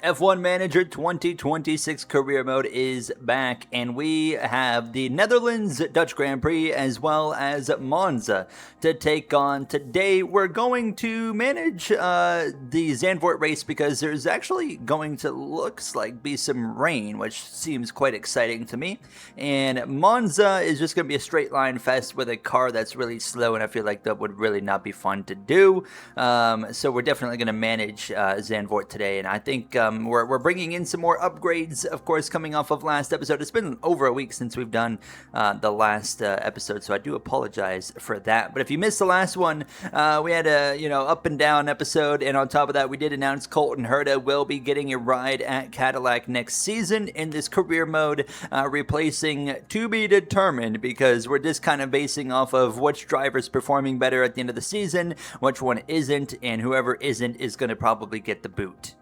F1 Manager 2026 Career Mode is back, and we have the Netherlands Dutch Grand Prix as well as Monza to take on. Today, we're going to manage the Zandvoort race because there's actually going to, looks like, be some rain, which seems quite exciting to me. And Monza is just going to be a straight line fest with a car that's really slow, and I feel like that would really not be fun to do. So we're definitely going to manage Zandvoort today, and I think we're bringing in some more upgrades, of course, coming off of last episode. It's been over a week since we've done the last episode, so I do apologize for that. But if you missed the last one, we had a up and down episode, and on top of that, we did announce Colton Herta will be getting a ride at Cadillac next season in this career mode, replacing to be determined, because we're just kind of basing off of which driver's performing better at the end of the season, which one isn't, and whoever isn't is going to probably get the boot.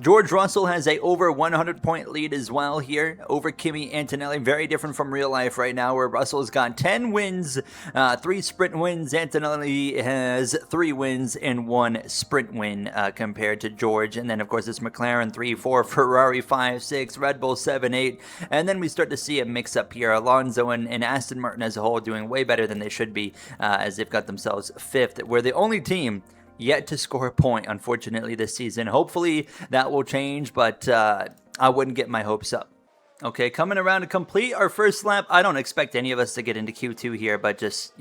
George Russell has a over 100-point lead as well here over Kimi Antonelli. Very different from real life right now, where Russell's got 10 wins, 3 sprint wins. Antonelli has 3 wins and 1 sprint win compared to George. And then, of course, it's McLaren 3, 4, Ferrari 5, 6, Red Bull 7, 8. And then we start to see a mix-up here. Alonso and Aston Martin as a whole doing way better than they should be, as they've got themselves 5th. We're the only team yet to score a point, unfortunately, this season. Hopefully that will change, but I wouldn't get my hopes up. Okay, coming around to complete our first lap. I don't expect any of us to get into Q2 here, but just,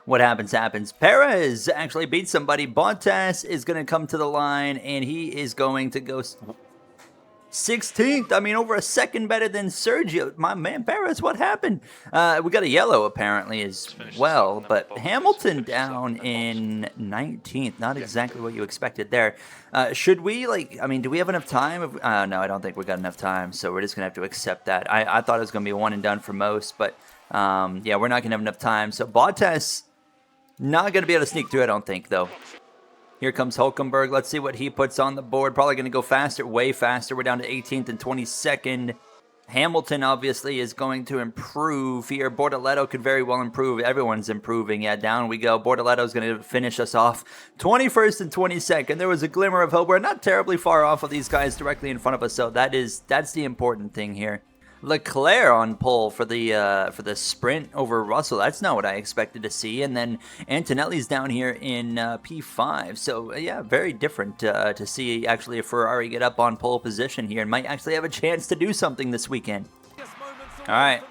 what happens, happens. Perez actually beat somebody. Bottas is going to come to the line, and he is going to go 16th. I mean, over a second better than Sergio. My man, Perez, what happened? We got a yellow, apparently, as well. But Hamilton down in 19th. Not exactly what you expected there. Should we, do we have enough time? No, I don't think we got enough time. So we're just going to have to accept that. I thought it was going to be one and done for most. But, yeah, we're not going to have enough time. So Bottas, not going to be able to sneak through, I don't think, though. Here comes Hulkenberg. Let's see what he puts on the board. Probably going to go faster, way faster. We're down to 18th and 22nd. Hamilton, obviously, is going to improve here. Bortoleto could very well improve. Everyone's improving. Yeah, down we go. Bortoleto is going to finish us off 21st and 22nd. There was a glimmer of hope. We're not terribly far off of these guys directly in front of us, so that's the important thing here. Leclerc on pole for the sprint over Russell. That's not what I expected to see. And then Antonelli's down here in P5. So, yeah, very different to see actually a Ferrari get up on pole position here and might actually have a chance to do something this weekend. All right.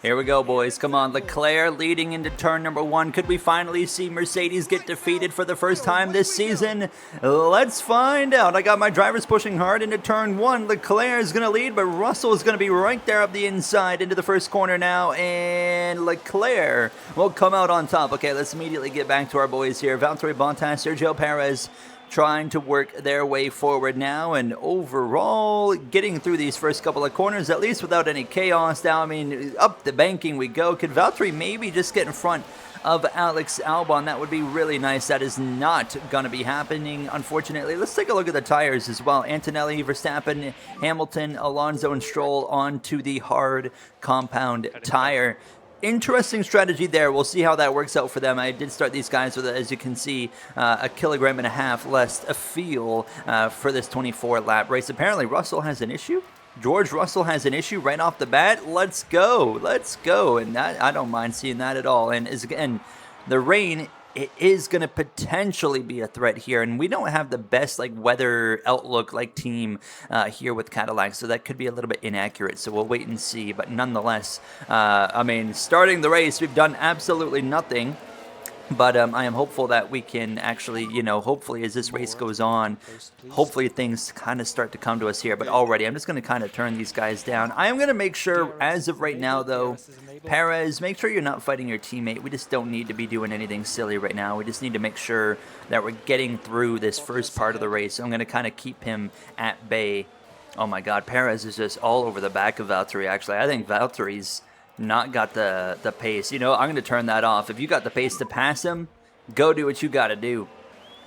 Here we go, boys. Come on. Leclerc leading into turn number 1. Could we finally see Mercedes get defeated for the first time this season? Let's find out. I got my drivers pushing hard into turn 1. Leclerc is going to lead, but Russell is going to be right there up the inside into the first corner now. And Leclerc will come out on top. Okay, let's immediately get back to our boys here. Valtteri Bottas, Sergio Perez, trying to work their way forward now, and overall getting through these first couple of corners, at least without any chaos now. I mean, up the banking we go. Could Valtteri maybe just get in front of Alex Albon? That would be really nice. That is not going to be happening, unfortunately. Let's take a look at the tires as well. Antonelli, Verstappen, Hamilton, Alonso, and Stroll onto the hard compound tire. Interesting strategy there. We'll see how that works out for them. I did start these guys with, as you can see, 1.5 kilograms less of fuel for this 24-lap race. Apparently, Russell has an issue. George Russell has an issue right off the bat. Let's go. Let's go. And that, I don't mind seeing that at all. And again, the rain, it is going to potentially be a threat here, and we don't have the best weather outlook team here with Cadillac, so that could be a little bit inaccurate. So we'll wait and see. But nonetheless, starting the race, we've done absolutely nothing. But I am hopeful that we can actually, hopefully as this race goes on, hopefully things kind of start to come to us here. But already, I'm just going to kind of turn these guys down. I am going to make sure, as of right now, though, Perez, make sure you're not fighting your teammate. We just don't need to be doing anything silly right now. We just need to make sure that we're getting through this first part of the race. So I'm going to kind of keep him at bay. Oh, my God. Perez is just all over the back of Valtteri, actually. I think Valtteri's not got the pace. I'm going to turn that off. If you got the pace to pass him, go do what you got to do.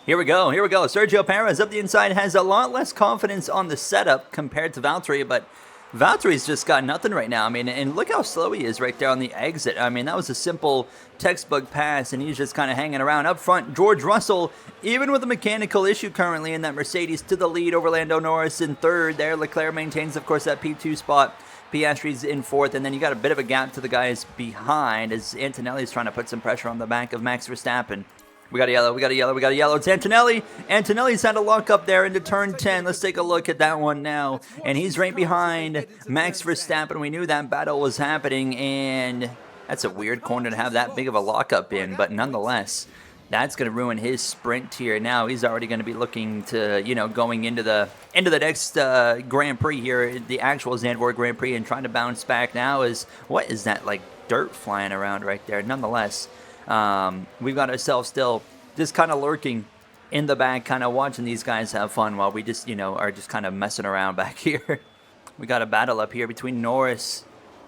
Here we go. Sergio Perez up the inside has a lot less confidence on the setup compared to Valtteri, but Valtteri's just got nothing right now. I mean, and look how slow he is right there on the exit. I mean, that was a simple textbook pass, and he's just kind of hanging around. Up front, George Russell, even with a mechanical issue currently in that Mercedes, to the lead over Lando Norris in third there. Leclerc maintains, of course, that P2 spot. Piastri's in fourth, and then you got a bit of a gap to the guys behind as Antonelli's trying to put some pressure on the back of Max Verstappen. We got a yellow, we got a yellow, we got a yellow. It's Antonelli. Antonelli's had a lock up there into turn 10. Let's take a look at that one now. And he's right behind Max Verstappen. We knew that battle was happening, and that's a weird corner to have that big of a lockup in, but nonetheless, that's going to ruin his sprint here. Now he's already going to be looking to, going into the next Grand Prix here, the actual Zandvoort Grand Prix, and trying to bounce back now is, what is that, like dirt flying around right there? Nonetheless, we've got ourselves still just kind of lurking in the back, kind of watching these guys have fun while we just, are just kind of messing around back here. We got a battle up here between Norris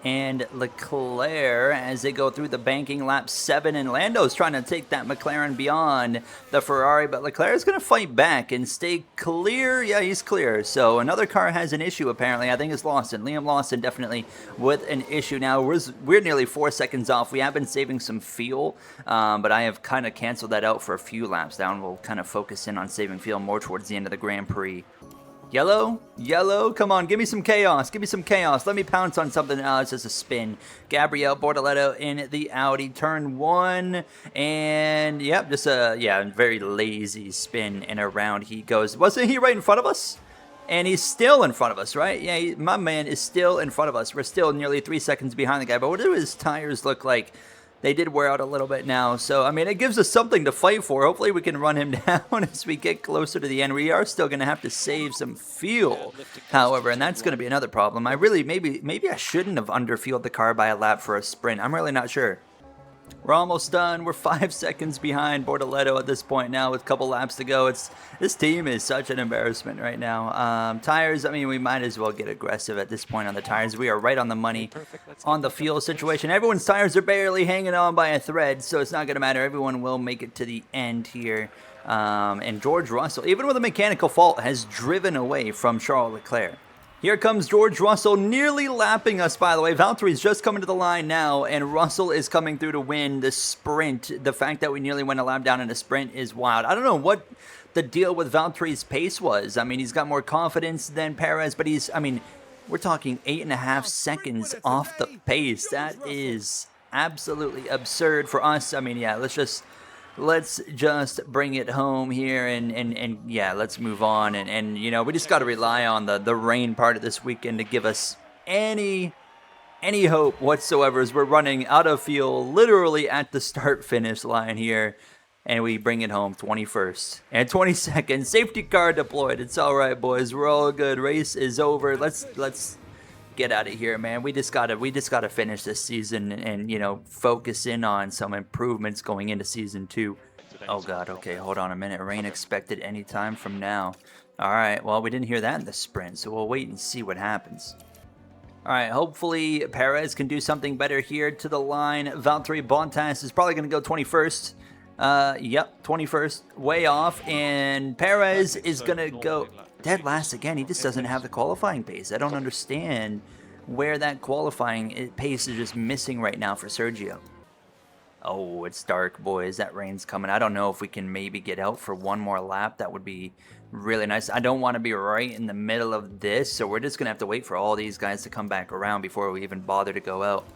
and Leclerc as they go through the banking lap 7, and Lando's trying to take that McLaren beyond the Ferrari, but Leclerc is going to fight back and stay clear. Yeah, he's clear. So another car has an issue apparently. I think it's Lawson. Liam Lawson definitely with an issue now. We're nearly 4 seconds off. We have been saving some fuel, but I have kind of canceled that out for a few laps down. We'll kind of focus in on saving fuel more towards the end of the Grand Prix. Yellow, yellow, come on, give me some chaos, let me pounce on something. It's just a spin. Gabriel Bortoleto in the Audi, turn 1, and yep, just a, very lazy spin, and around he goes. Wasn't he right in front of us? And he's still in front of us, right? Yeah, my man is still in front of us. We're still nearly 3 seconds behind the guy, but what do his tires look like? They did wear out a little bit now, so, I mean, it gives us something to fight for. Hopefully we can run him down as we get closer to the end. We are still going to have to save some fuel, however, and that's going to be another problem. Maybe I shouldn't have underfueled the car by a lap for a sprint. I'm really not sure. We're almost done. We're 5 seconds behind Bortoleto at this point now with a couple laps to go. This team is such an embarrassment right now. Tires, I mean, we might as well get aggressive at this point on the tires. We are right on the money on the fuel situation. Everyone's tires are barely hanging on by a thread, so it's not going to matter. Everyone will make it to the end here. And George Russell, even with a mechanical fault, has driven away from Charles Leclerc. Here comes George Russell, nearly lapping us, by the way. Valtteri's just coming to the line now, and Russell is coming through to win the sprint. The fact that we nearly went a lap down in a sprint is wild. I don't know what the deal with Valtteri's pace was. I mean, he's got more confidence than Perez, but we're talking 8.5 seconds off the pace. That is absolutely absurd for us. I mean, yeah, let's just bring it home here and yeah, let's move on. And we just got to rely on the rain part of this weekend to give us any hope whatsoever, as we're running out of fuel literally at the start-finish line here. And we bring it home 21st and 22nd. Safety car deployed. It's all right, boys. We're all good. Race is over. Let's get out of here, man. We just gotta finish this season and focus in on some improvements going into season 2. Oh god, okay, hold on a minute. Rain expected any time from now. Alright, well, we didn't hear that in the sprint, so we'll wait and see what happens. Alright, hopefully Perez can do something better here to the line. Valtteri Bottas is probably gonna go 21st. Yep, 21st, way off, and Perez is gonna go dead last again. He just doesn't have the qualifying pace. I don't understand where that qualifying pace is just missing right now for Sergio. Oh, it's dark, boys. That rain's coming. I don't know if we can maybe get out for one more lap. That would be really nice. I don't want to be right in the middle of this, so we're just going to have to wait for all these guys to come back around before we even bother to go out.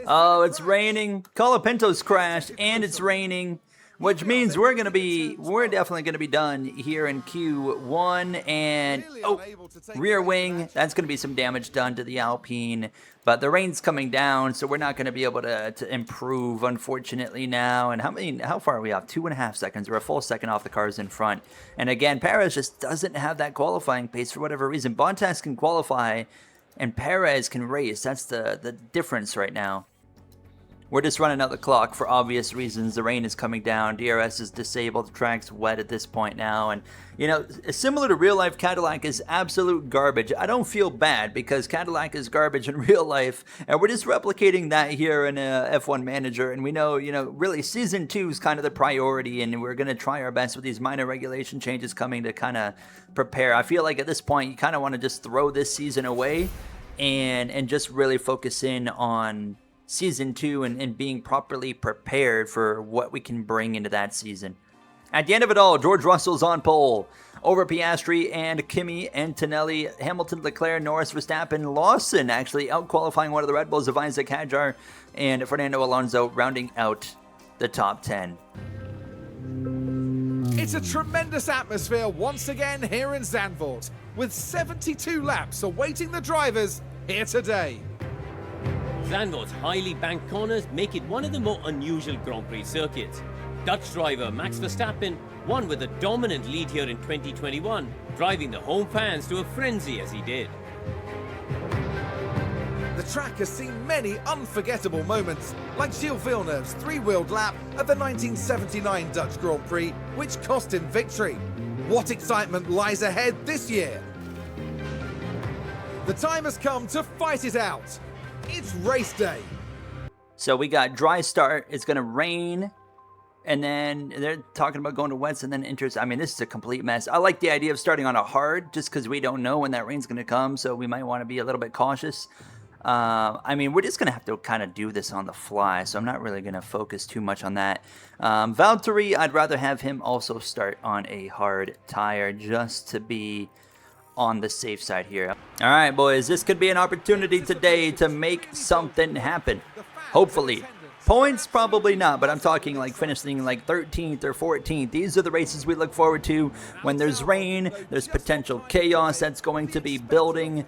Oh, it's raining. Colapinto's crashed, and it's raining, which means we're definitely going to be done here in Q1. And rear wing, that's going to be some damage done to the Alpine, but the rain's coming down, so we're not going to be able to improve, unfortunately, now. And how far are we off? 2.5 seconds. We're a full second off the cars in front. And again, Perez just doesn't have that qualifying pace for whatever reason. Bottas can qualify and Perez can race. That's the difference right now. We're just running out the clock for obvious reasons. The rain is coming down. DRS is disabled. The track's wet at this point now. And, similar to real life, Cadillac is absolute garbage. I don't feel bad because Cadillac is garbage in real life. And we're just replicating that here in F1 Manager. And we know, really Season 2 is kind of the priority. And we're going to try our best with these minor regulation changes coming to kind of prepare. I feel like at this point, you kind of want to just throw this season away and just really focus in on season 2 and being properly prepared for what we can bring into that season. At the end of it all, George Russell's on pole over Piastri and Kimi Antonelli, Hamilton, Leclerc, Norris, Verstappen, Lawson actually out-qualifying one of the Red Bulls of Isaac Hadjar, and Fernando Alonso rounding out the top 10. It's a tremendous atmosphere once again here in Zandvoort, with 72 laps awaiting the drivers here today. Zandvoort's highly banked corners make it one of the more unusual Grand Prix circuits. Dutch driver Max Verstappen won with a dominant lead here in 2021, driving the home fans to a frenzy as he did. The track has seen many unforgettable moments, like Gilles Villeneuve's three-wheeled lap at the 1979 Dutch Grand Prix, which cost him victory. What excitement lies ahead this year? The time has come to fight it out. It's race day. So we got dry start, it's going to rain, and then they're talking about going to wets and then inters. I mean, this is a complete mess. I like the idea of starting on a hard just because we don't know when that rain's going to come, so we might want to be a little bit cautious. I mean, we're just going to have to kind of do this on the fly, so I'm not really going to focus too much on that. Valtteri, I'd rather have him also start on a hard tire just to be on the safe side here. All right, boys, this could be an opportunity today to make something happen. Hopefully. Points, probably not, but I'm talking like finishing like 13th or 14th. These are the races we look forward to. When there's rain, there's potential chaos that's going to be building.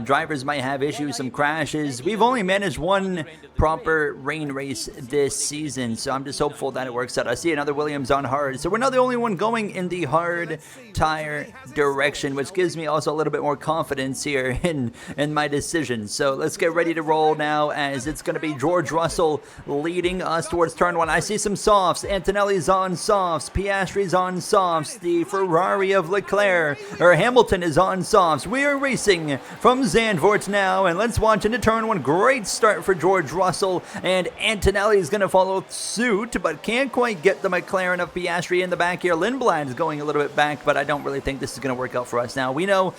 Drivers might have issues, some crashes. We've only managed one proper rain race this season, so I'm just hopeful that it works out. I see another Williams on hard, so we're not the only one going in the hard tire direction, which gives me also a little bit more confidence here in my decision. So let's get ready to roll now, as it's going to be George Russell leading us towards turn 1. I see some softs. Antonelli's on softs. Piastri's on softs. The Ferrari of Hamilton is on softs. We are racing from Zandvoort now, and let's watch into turn 1. Great start for George Russell, and Antonelli's going to follow suit, but can't quite get the McLaren of Piastri in the back here. Lindblad is going a little bit back, but I don't really think this is going to work out for us now. We know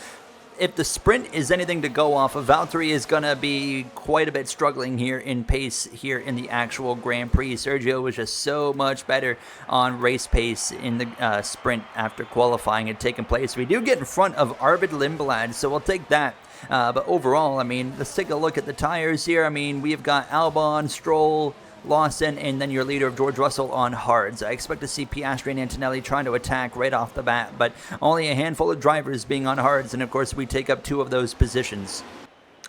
if the sprint is anything to go off of, Valtteri is going to be quite a bit struggling here in pace here in the actual Grand Prix. Sergio was just so much better on race pace in the sprint after qualifying had taken place. We do get in front of Arvid Lindblad, so we'll take that. But overall, I mean, let's take a look at the tires here. I mean, we've got Albon, Stroll, Lawson, and then your leader of George Russell on hards. I expect to see Piastri and Antonelli trying to attack right off the bat, but only a handful of drivers being on hards, and of course we take up 2 of those positions.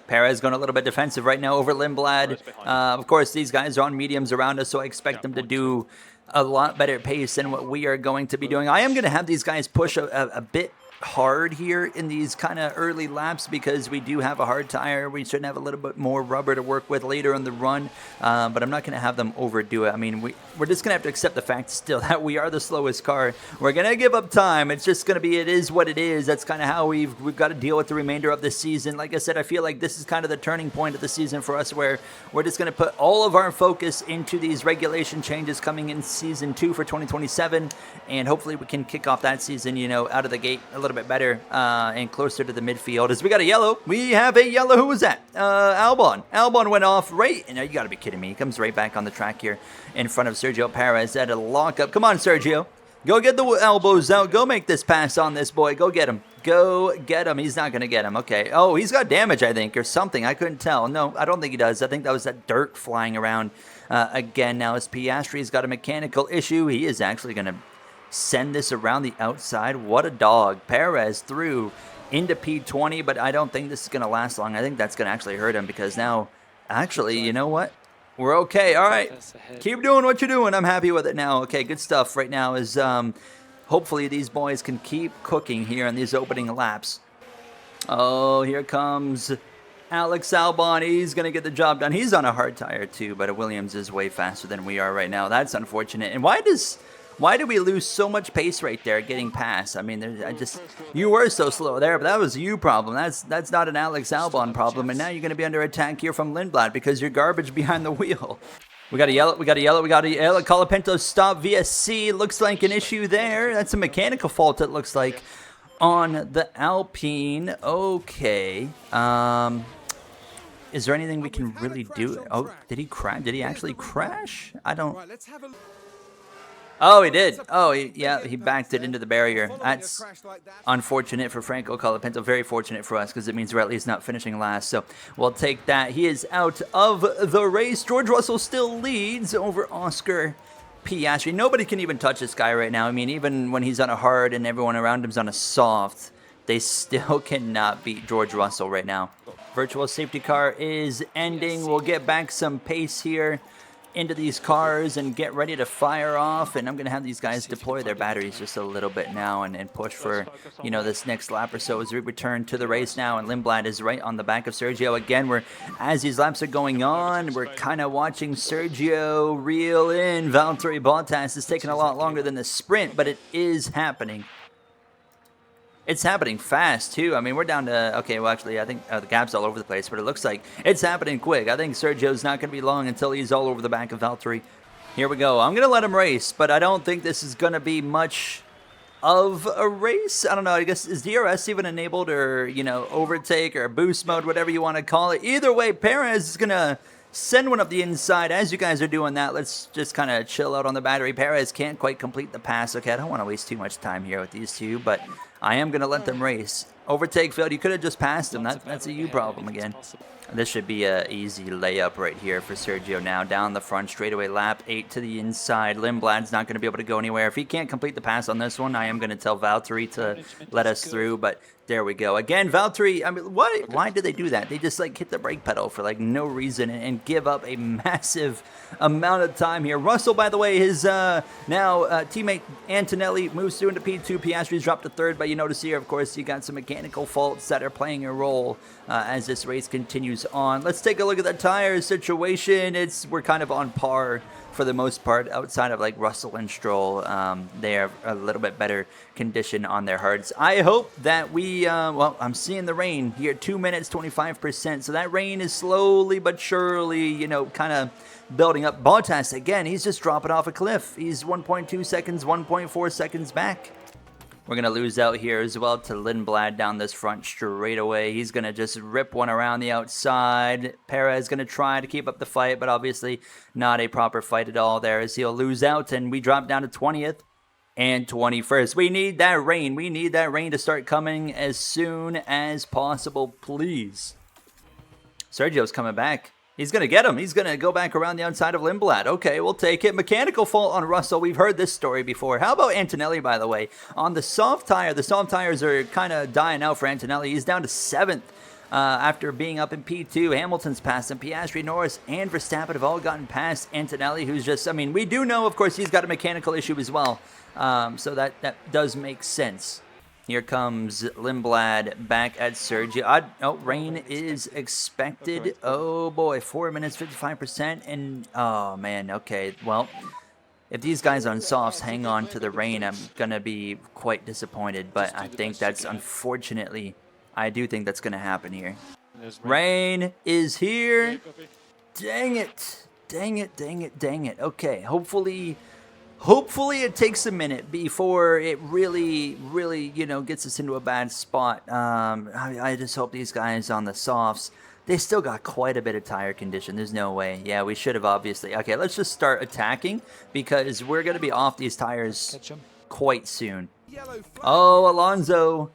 Perez going a little bit defensive right now over Lindblad. Of course, these guys are on mediums around us, so I expect them to do a lot better pace than what we are going to be doing. I am going to have these guys push a bit hard here in these kind of early laps because we do have a hard tire. We should have a little bit more rubber to work with later in the run, but I'm not going to have them overdo it. I mean, we're just going to have to accept the fact still that we are the slowest car. We're going to give up time. It's just going to be, it is what it is. That's kind of how we've got to deal with the remainder of the season. Like I said, I feel like this is kind of the turning point of the season for us, where we're just going to put all of our focus into these regulation changes coming in season 2 for 2027, and hopefully we can kick off that season, you know, out of the gate a little bit better and closer to the midfield. As we got a yellow. We have a yellow. Who was that? Albon. Albon went off right. No, you got to be kidding me. He comes right back on the track here in front of Sergio Perez at a lockup. Come on, Sergio. Go get the elbows out. Go make this pass on this boy. Go get him. Go get him. He's not going to get him. Okay. Oh, he's got damage, I think, or something. I couldn't tell. No, I don't think he does. I think that was that dirt flying around again. Now, as Piastri's got a mechanical issue, he is actually going to send this around the outside. What a dog. Perez through into P20, but I don't think this is going to last long. I think that's going to actually hurt him, because now, actually, you know what? We're okay. All right. Keep doing what you're doing. I'm happy with it now. Okay, good stuff right now is hopefully these boys can keep cooking here in these opening laps. Oh, here comes Alex Albon. He's going to get the job done. He's on a hard tire too, but Williams is way faster than we are right now. That's unfortunate. And why do we lose so much pace right there getting past? I mean, you were so slow there, but that was a you problem. That's not an Alex Albon problem. And now you're going to be under attack here from Lindblad because you're garbage behind the wheel. We got a yellow. Colapinto stop via C. Looks like an issue there. That's a mechanical fault, it looks like, on the Alpine. Okay. is there anything we can really do? Oh, did he crash? Did he actually crash? I don't... Right, let's have a look. Oh, he did. Oh, yeah, he backed it into the barrier. That's unfortunate for Franco Colapinto. Very fortunate for us because it means we're at least not finishing last. So we'll take that. He is out of the race. George Russell still leads over Oscar Piastri. Nobody can even touch this guy right now. I mean, even when he's on a hard and everyone around him's on a soft, they still cannot beat George Russell right now. Virtual safety car is ending. We'll get back some pace here into these cars and get ready to fire off, and I'm going to have these guys deploy their batteries just a little bit now and push for, you know, this next lap or so as we return to the race now. And Lindblad is right on the back of Sergio again. As these laps are going on, we're kind of watching Sergio reel in. Valtteri Bottas is taking a lot longer than the sprint, but it is happening. It's happening fast, too. I mean, we're down to... Okay, well, actually, I think the gap's all over the place, but it looks like it's happening quick. I think Sergio's not going to be long until he's all over the back of Valtteri. Here we go. I'm going to let him race, but I don't think this is going to be much of a race. I don't know. I guess, is DRS even enabled or, you know, overtake or boost mode, whatever you want to call it? Either way, Perez is going to send one up the inside. As you guys are doing that, let's just kind of chill out on the battery. Perez can't quite complete the pass. Okay, I don't want to waste too much time here with these two, but I am going to let them race. Overtake failed. You could have just passed him. That's a you problem again. This should be an easy layup right here for Sergio now. Down the front, straightaway lap, 8 to the inside. Lindblad's not going to be able to go anywhere. If he can't complete the pass on this one, I am going to tell Valtteri to let us through, but there we go. Again, Valtteri, I mean, why did they do that? They just, like, hit the brake pedal for, like, no reason and give up a massive amount of time here. Russell, by the way, his teammate Antonelli moves through into P2. Piastri's dropped to third, but you notice here, of course, you got some mechanical faults that are playing a role as this race continues on. Let's take a look at the tire situation. We're kind of on par for the most part, outside of like Russell and Stroll. They are a little bit better condition on their hards. I hope that I'm seeing the rain here, 2 minutes, 25%. So that rain is slowly but surely, you know, kind of building up. Bottas, again, he's just dropping off a cliff. He's 1.2 seconds, 1.4 seconds back. We're going to lose out here as well to Lindblad down this front straight away. He's going to just rip one around the outside. Perez going to try to keep up the fight, but obviously not a proper fight at all there as he'll lose out, and we drop down to 20th and 21st. We need that rain. We need that rain to start coming as soon as possible, please. Sergio's coming back. He's going to get him. He's going to go back around the outside of Lindblad. Okay, we'll take it. Mechanical fault on Russell. We've heard this story before. How about Antonelli, by the way? On the soft tire, the soft tires are kind of dying out for Antonelli. He's down to 7th after being up in P2. Hamilton's passed him. Piastri, Norris, and Verstappen have all gotten past Antonelli, who's just, I mean, we do know, of course, he's got a mechanical issue as well. So that does make sense. Here comes Lindblad back at Sergio. Rain is expected. Oh boy, 4 minutes, 55%. And, oh man, okay. Well, if these guys on softs hang on to the rain, I'm going to be quite disappointed. But I think that's, unfortunately, I do think that's going to happen here. Rain is here. Dang it. Dang it, dang it, dang it. Okay, hopefully it takes a minute before it really, you know, gets us into a bad spot. I just hope these guys on the softs, they still got quite a bit of tire condition. There's no way. Yeah, we should have obviously. Okay, let's just start attacking because we're going to be off these tires quite soon. Oh, Alonso.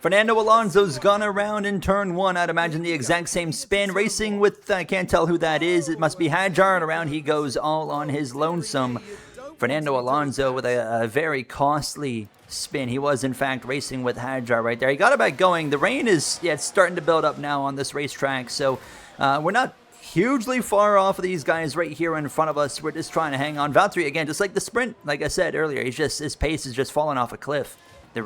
Fernando Alonso's gone around in turn 1. I'd imagine the exact same spin. Racing with, I can't tell who that is. It must be Hadjar, and around he goes all on his lonesome. Fernando Alonso with a very costly spin. He was, in fact, racing with Hadjar right there. He got it back going. The rain is, it's starting to build up now on this racetrack, so we're not hugely far off of these guys right here in front of us. We're just trying to hang on. Valtteri, again, just like the sprint, like I said earlier, his pace is just falling off a cliff. The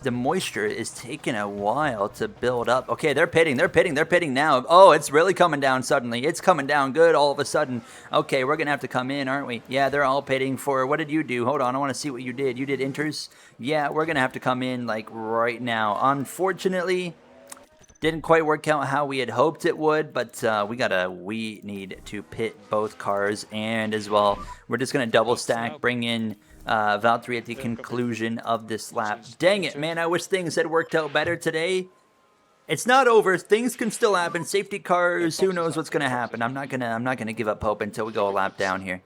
the moisture is taking a while to build up. Okay, they're pitting now. Oh, it's really coming down suddenly. It's coming down good all of a sudden. Okay, we're going to have to come in, aren't we? Yeah, they're all pitting for, what did you do? Hold on, I want to see what you did. You did inters? Yeah, we're going to have to come in, like, right now. Unfortunately, didn't quite work out how we had hoped it would, but we need to pit both cars, and as well, we're just going to double stack, bring in Valtteri at the conclusion of this lap. Dang it, man, I wish things had worked out better today. It's not over. Things can still happen. Safety cars, who knows what's going to happen. I'm not going to give up hope until we go a lap down here.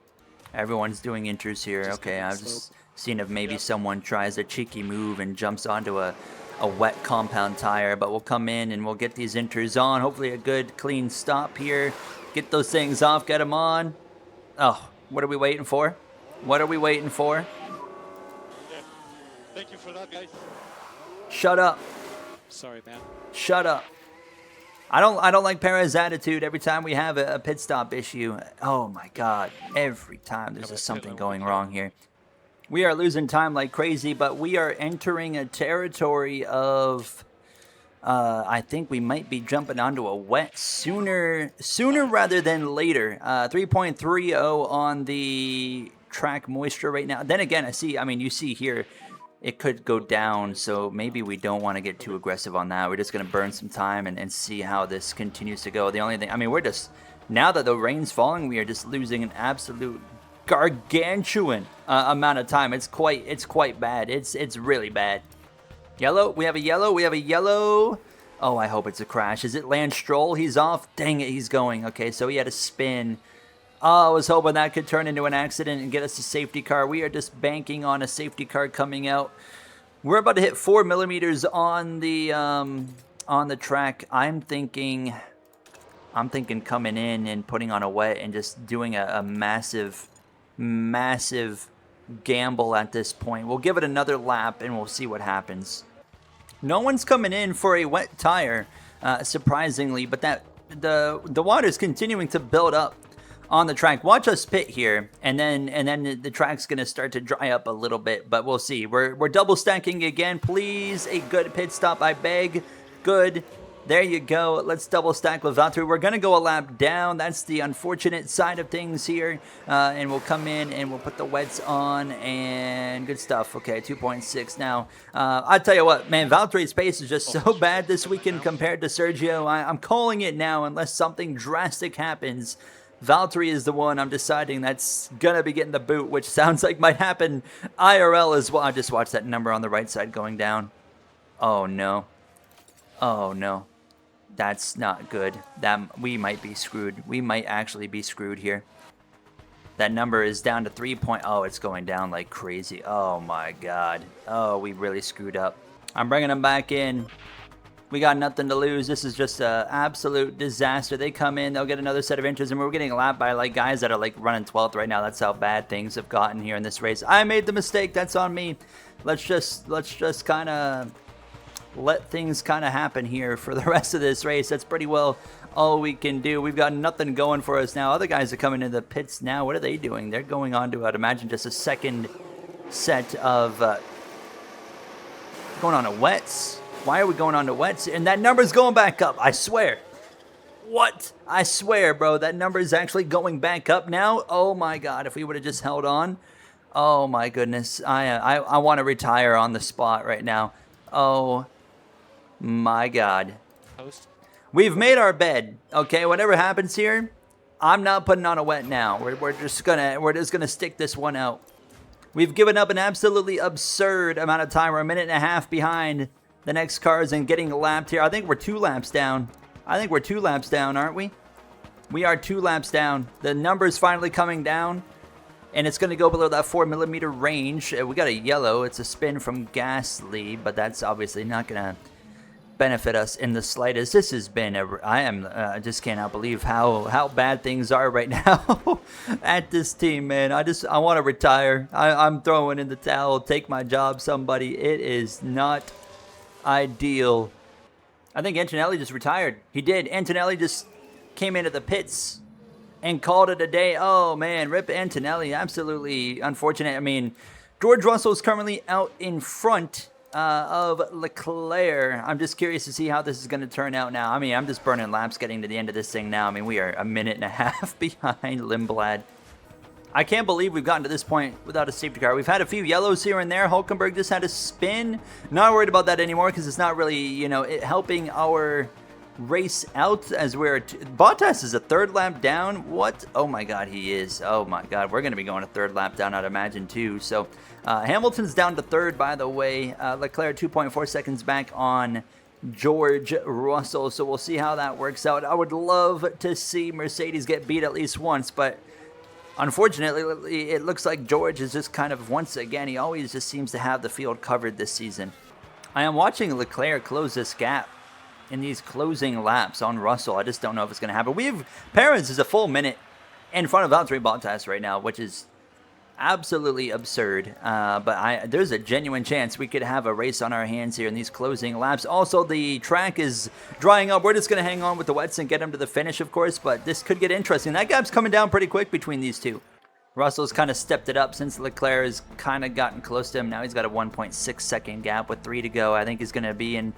Everyone's doing inters here. Okay, I've just seen if maybe someone tries a cheeky move and jumps onto a wet compound tire, but we'll come in and we'll get these inters on. Hopefully a good clean stop here. Get those things off, get them on. Oh, what are we waiting for? What are we waiting for? Thank you for that, guys. Shut up. Sorry, man. Shut up. I don't like Perez's attitude every time we have a pit stop issue. Oh my god. Every time there's just something going wrong here. We are losing time like crazy, but we are entering a territory of I think we might be jumping onto a wet sooner rather than later. 3.30 on the track moisture right now. Then again, you see here it could go down, so maybe we don't want to get too aggressive on that. We're just going to burn some time and see how this continues to go. The only thing, we're just, now that the rain's falling, we are just losing an absolute gargantuan amount of time. It's quite bad. It's really bad. Yellow, we have a yellow. Oh, I hope it's a crash. Is it Lance Stroll? He's off. Dang it, he's going. Okay, so he had a spin. Oh, I was hoping that could turn into an accident and get us a safety car. We are just banking on a safety car coming out. We're about to hit 4 millimeters on the track. I'm thinking coming in and putting on a wet and just doing a massive gamble at this point. We'll give it another lap and we'll see what happens. No one's coming in for a wet tire, surprisingly, but that the water's continuing to build up on the track. Watch us pit here, and then the track's gonna start to dry up a little bit, but we'll see. We're double stacking again. Please, a good pit stop, I beg. Good. There you go. Let's double stack with Valtteri. We're going to go a lap down. That's the unfortunate side of things here. And we'll come in and we'll put the wets on and good stuff. Okay, 2.6 now. I'll tell you what, man, Valtteri's pace is just so bad this weekend compared to Sergio. I'm calling it now unless something drastic happens. Valtteri is the one I'm deciding that's going to be getting the boot, which sounds like might happen IRL as well. I just watched that number on the right side going down. Oh, no. Oh, no. That's not good. We might be screwed. We might actually be screwed here. That number is down to 3 point. Oh, it's going down like crazy. Oh my god. Oh, we really screwed up. I'm bringing them back in. We got nothing to lose. This is just an absolute disaster. They come in, they'll get another set of inches, and we're getting lapped by like guys that are like running 12th right now. That's how bad things have gotten here in this race. I made the mistake. That's on me. Let's just kind of let things kind of happen here for the rest of this race. That's pretty well all we can do. We've got nothing going for us now. Other guys are coming into the pits now. What are they doing? They're going on to, I'd imagine, just a second set of going on to wets. Why are we going on to wets? And that number's going back up, I swear. What? I swear, bro, that number is actually going back up now. Oh my god, if we would have just held on. Oh my goodness. I want to retire on the spot right now. Oh my god. We've made our bed. Okay, whatever happens here, I'm not putting on a wet now. We're just gonna stick this one out. We've given up an absolutely absurd amount of time. We're a minute and a half behind the next cars and getting lapped here. I think we're 2 laps down. Aren't we? We are 2 laps down. The number's finally coming down, and it's going to go below that 4 millimeter range. We got a yellow. It's a spin from Gasly, but that's obviously not going to benefit us in the slightest. This has been I just cannot believe how bad things are right now at this team, man. I want to retire. I'm throwing in the towel. Take my job, somebody. It is not ideal. I think Antonelli just retired. He did. Antonelli just came into the pits and called it a day. Oh man, rip Antonelli. Absolutely unfortunate. I mean, George Russell's currently out in front of Leclerc. I'm just curious to see how this is going to turn out now. I mean, I'm just burning laps getting to the end of this thing now. I mean, we are a minute and a half behind Lindblad. I can't believe we've gotten to this point without a safety car. We've had a few yellows here and there. Hulkenberg just had a spin. Not worried about that anymore because it's not really, helping our race out as Bottas is a 3rd lap down. What? Oh my god, he is. Oh my god, we're going to be going a 3rd lap down, I'd imagine, too. So Hamilton's down to 3rd, by the way. Leclerc 2.4 seconds back on George Russell. So we'll see how that works out. I would love to see Mercedes get beat at least once, but unfortunately, it looks like George is just kind of, once again, he always just seems to have the field covered this season. I am watching Leclerc close this gap in these closing laps on Russell. I just don't know if it's going to happen. Perez is a full minute in front of Valtteri Bottas right now, which is absolutely absurd. But there's a genuine chance we could have a race on our hands here in these closing laps. Also, the track is drying up. We're just going to hang on with the wets and get them to the finish, of course, but this could get interesting. That gap's coming down pretty quick between these two. Russell's kind of stepped it up since Leclerc has kind of gotten close to him. Now he's got a 1.6 second gap with 3 to go. I think he's going to be in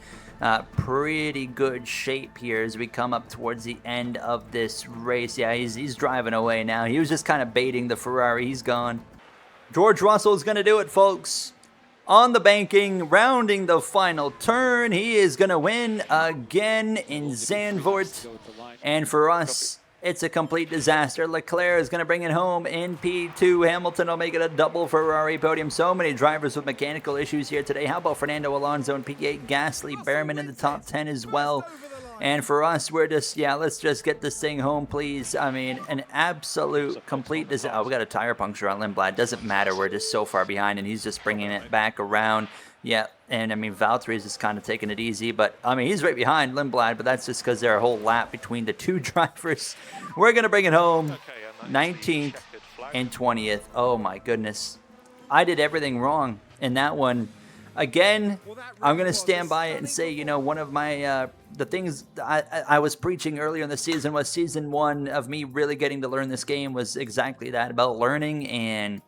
pretty good shape here as we come up towards the end of this race. Yeah, he's driving away now. He was just kind of baiting the Ferrari. He's gone. George Russell's going to do it, folks. On the banking, rounding the final turn. He is going to win again in Zandvoort. And for us, it's a complete disaster. Leclerc is going to bring it home in P2. Hamilton will make it a double Ferrari podium. So many drivers with mechanical issues here today. How about Fernando Alonso in P8? Gasly, Behrman in the top 10 as well. And for us, we're just, let's just get this thing home, please. I mean, an absolute complete disaster. Oh, we got a tire puncture on Lindblad. Doesn't matter. We're just so far behind, and he's just bringing it back around. Yeah, and I mean, Valtteri is just kind of taking it easy, but I mean, he's right behind Lindblad, but that's just because they're a whole lap between the two drivers. We're going to bring it home, 19th and 20th. Oh my goodness. I did everything wrong in that one. Again, I'm going to stand by it and say, you know, one of my, the things I was preaching earlier in the season was season 1 of me really getting to learn this game was exactly that, about learning, and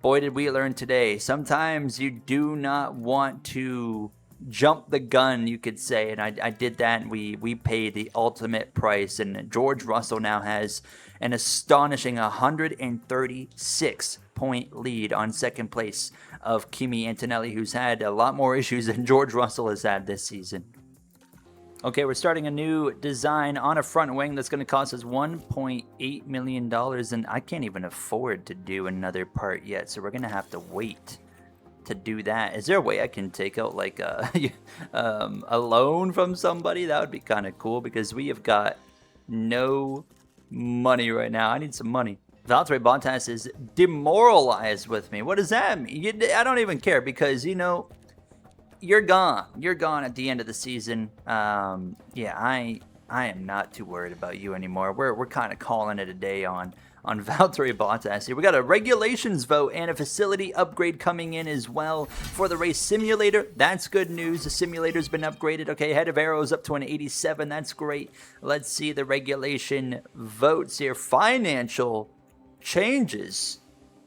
boy, did we learn today. Sometimes you do not want to jump the gun, you could say, and I did that, and we paid the ultimate price, and George Russell now has an astonishing 136-point lead on second place of Kimi Antonelli, who's had a lot more issues than George Russell has had this season. Okay, we're starting a new design on a front wing that's going to cost us $1.8 million, and I can't even afford to do another part yet, so we're going to have to wait to do that. Is there a way I can take out like a loan from somebody? That would be kind of cool, because we have got no money right now. I need some money. Valtteri Bottas is demoralized with me. What does that mean? I don't even care, because, you know, you're gone. You're gone at the end of the season. Yeah, I am not too worried about you anymore. We're kind of calling it a day on Valtteri Bottas here. We got a regulations vote and a facility upgrade coming in as well for the race simulator. That's good news. The simulator's been upgraded. Okay, head of arrows up to an 87. That's great. Let's see the regulation votes here. Financial changes.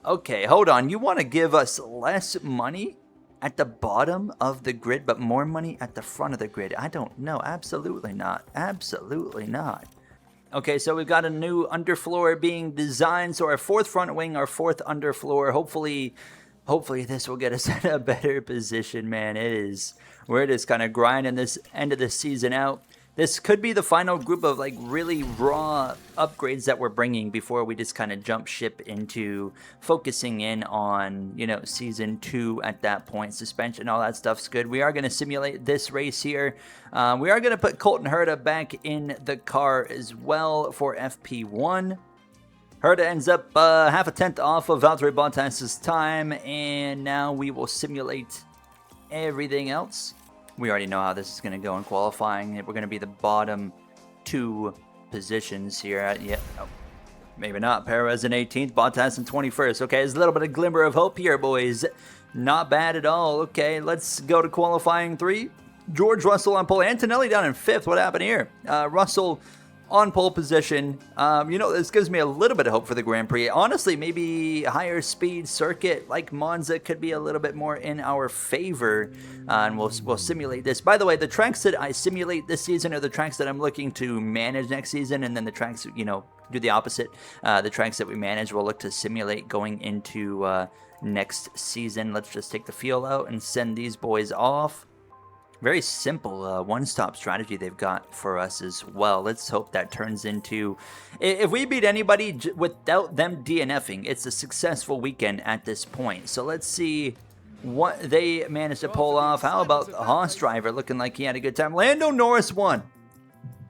Okay, hold on. You want to give us less money at the bottom of the grid, but more money at the front of the grid? I don't know. Absolutely not. Absolutely not. Okay, so we've got a new underfloor being designed. So our 4th front wing, our 4th underfloor. Hopefully this will get us in a better position, man. We're just kind of grinding this end of the season out. This could be the final group of like really raw upgrades that we're bringing before we just kind of jump ship into focusing in on, you know, season 2 at that point. Suspension, all that stuff's good. We are going to simulate this race here. We are going to put Colton Herta back in the car as well for FP1. Herta ends up half a tenth off of Valtteri Bottas' time, and now we will simulate everything else. We already know how this is going to go in qualifying. We're going to be the bottom 2 positions here. Maybe not. Perez in 18th, Bottas in 21st. Okay, there's a little bit of glimmer of hope here, boys. Not bad at all. Okay, let's go to qualifying 3. George Russell on pole. Antonelli down in 5th. What happened here? Russell on pole position. You know, this gives me a little bit of hope for the Grand Prix. Honestly, maybe a higher speed circuit like Monza could be a little bit more in our favor, and we'll simulate this. By the way, the tracks that I simulate this season are the tracks that I'm looking to manage next season, and then the tracks, you know, do the opposite. The tracks that we manage, we'll look to simulate going into next season. Let's just take the fuel out and send these boys off. Very simple one-stop strategy they've got for us as well. Let's hope that turns into... If we beat anybody without them DNFing, it's a successful weekend at this point. So let's see what they managed to pull off. How about the Haas driver looking like he had a good time? Lando Norris won.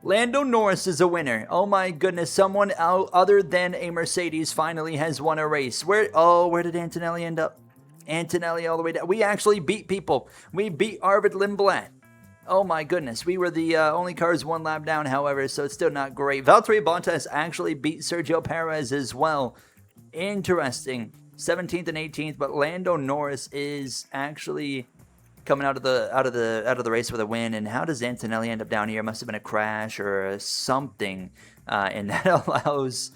Lando Norris is a winner. Oh my goodness, someone out other than a Mercedes finally has won a race. Where did Antonelli end up? Antonelli all the way down. We actually beat people. We beat Arvid Lindblad. Oh my goodness, we were the only cars one lap down, however, so it's still not great. Valtteri Bottas actually beat Sergio Perez as well. Interesting. 17th and 18th, but Lando Norris is actually coming out of the race with a win. And how does Antonelli end up down here? Must have been a crash or something, and that allows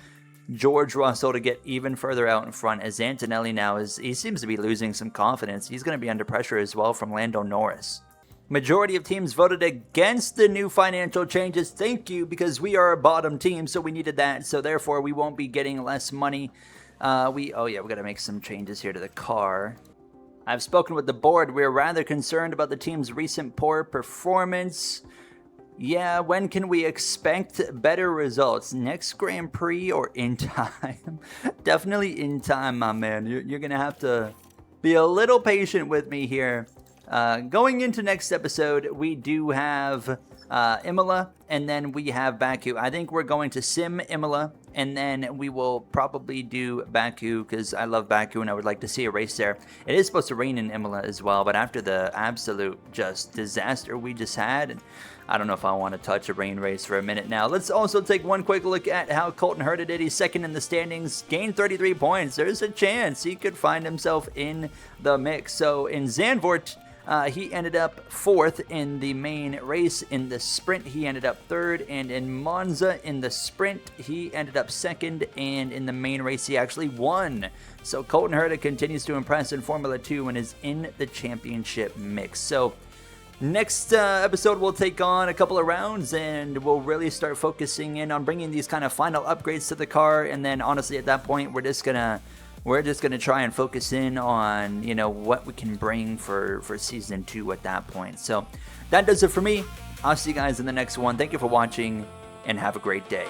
George Russell to get even further out in front, as Antonelli now he seems to be losing some confidence. He's going to be under pressure as well from Lando Norris. Majority of teams voted against the new financial changes. Thank you, because we are a bottom team, so we needed that. So therefore, we won't be getting less money. We got to make some changes here to the car. I've spoken with the board. We're rather concerned about the team's recent poor performance. Yeah, when can we expect better results? Next Grand Prix or in time? Definitely in time, my man. You're going to have to be a little patient with me here. Going into next episode, we do have Imola, and then we have Baku. I think we're going to sim Imola, and then we will probably do Baku, because I love Baku and I would like to see a race there. It is supposed to rain in Imola as well, but after the absolute just disaster we just had, I don't know if I want to touch a rain race for a minute now. Let's also take one quick look at how Colton Herta did. He's second in the standings, gained 33 points. There's a chance he could find himself in the mix. So in Zandvoort, he ended up 4th in the main race. In the sprint, he ended up 3rd. And in Monza, in the sprint, he ended up 2nd. And in the main race, he actually won. So Colton Herta continues to impress in Formula 2 and is in the championship mix. So next episode, we'll take on a couple of rounds, and we'll really start focusing in on bringing these kind of final upgrades to the car. And then, honestly, at that point, we're just gonna try and focus in on, what we can bring for season 2 at that point. So that does it for me. I'll see you guys in the next one. Thank you for watching, and have a great day.